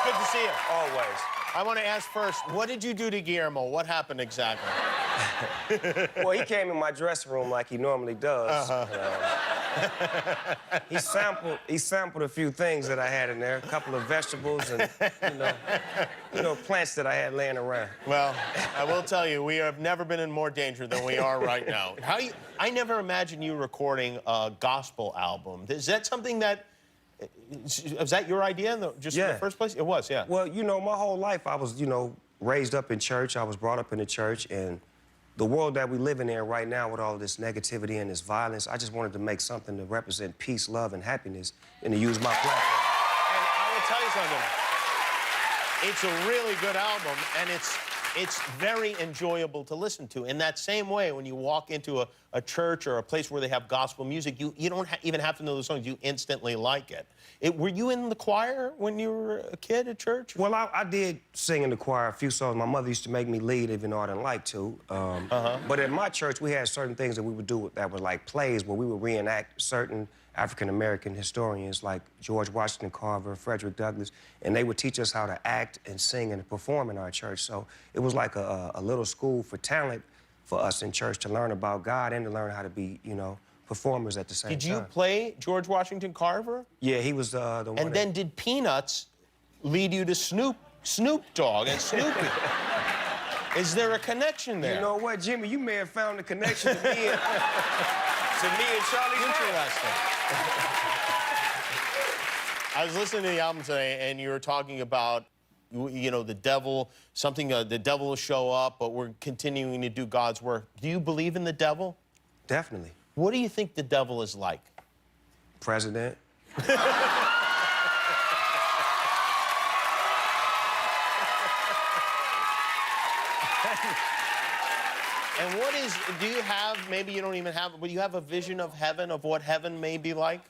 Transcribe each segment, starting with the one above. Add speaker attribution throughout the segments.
Speaker 1: good to see you.
Speaker 2: Always.
Speaker 1: I want to ask first, what did you do to Guillermo? What happened exactly?
Speaker 2: Well, he came in my dressing room like he normally does. He sampled a few things that I had in there, a couple of vegetables and, you know, plants that I had laying around.
Speaker 1: Well, I will tell you, we have never been in more danger than we are right now. I never imagined you recording a gospel album. Is that something that, was that your idea in the first place? It was, yeah.
Speaker 2: Well, you know, my whole life I was, raised up in church. I was brought up in the church, and the world that we live in there right now with all this negativity and this violence, I just wanted to make something to represent peace, love, and happiness, and to use my platform.
Speaker 1: And I will tell you something. It's a really good album, and it's very enjoyable to listen to. In that same way, when you walk into a church or a place where they have gospel music, you don't even have to know the songs. You instantly like it. Were you in the choir when you were a kid at church?
Speaker 2: Well, I did sing in the choir a few songs. My mother used to make me lead, even though I didn't like to. But at my church, we had certain things that we would do that were like plays where we would reenact certain African-American historians like George Washington Carver, Frederick Douglass, and they would teach us how to act and sing and perform in our church. So it was like a little school for talent for us in church to learn about God and to learn how to be, performers at the same time.
Speaker 1: Did you play George Washington Carver?
Speaker 2: Yeah, he was the one.
Speaker 1: And then did Peanuts lead you to Snoop Dogg and Snoopy? Is there a connection there?
Speaker 2: You know what, Jimmy? You may have found a connection to me and, Charlie.
Speaker 1: Interesting. I was listening to the album today, and you were talking about, the devil, the devil will show up, but we're continuing to do God's work. Do you believe in the devil?
Speaker 2: Definitely.
Speaker 1: What do you think the devil is like?
Speaker 2: President.
Speaker 1: And do you have, maybe you don't even have, but you have a vision of heaven, of what heaven may be like?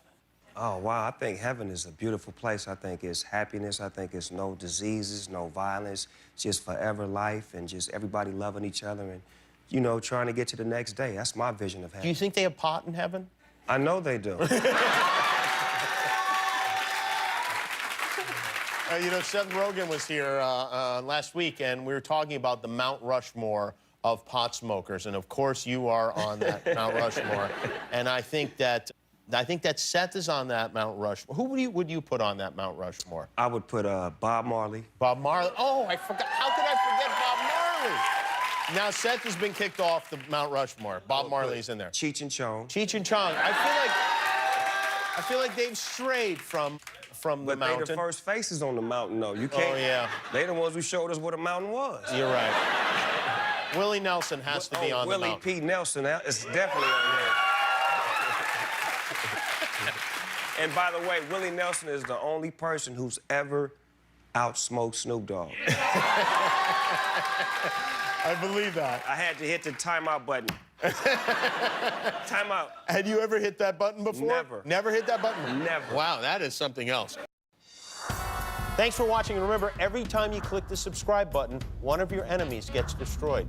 Speaker 2: Oh, wow, I think heaven is a beautiful place. I think it's happiness. I think it's no diseases, no violence, just forever life and just everybody loving each other and, trying to get to the next day. That's my vision of heaven.
Speaker 1: Do you think they have pot in heaven?
Speaker 2: I know they do.
Speaker 1: Seth Rogen was here last week, and we were talking about the Mount Rushmore of pot smokers, and of course you are on that Mount Rushmore. And I think that Seth is on that Mount Rushmore. Who would you put on that Mount Rushmore?
Speaker 2: I would put Bob Marley.
Speaker 1: Bob Marley. Oh, I forgot. How could I forget Bob Marley? Now Seth has been kicked off the Mount Rushmore. Bob Marley's in there.
Speaker 2: Cheech and Chong.
Speaker 1: Cheech and Chong. I feel like they've strayed from the mountain.
Speaker 2: But they the first faces on the mountain, though. You can't.
Speaker 1: Oh yeah.
Speaker 2: They the ones who showed us what a mountain was.
Speaker 1: You're right. Willie Nelson has to be on the mountain.
Speaker 2: Willie P. Nelson is definitely on there. And by the way, Willie Nelson is the only person who's ever outsmoked Snoop Dogg.
Speaker 1: I believe that.
Speaker 2: I had to hit the timeout button. Timeout.
Speaker 1: Had you ever hit that button before?
Speaker 2: Never.
Speaker 1: Never hit that button?
Speaker 2: Never.
Speaker 1: Wow, that is something else. Thanks for watching. And remember, every time you click the subscribe button, one of your enemies gets destroyed.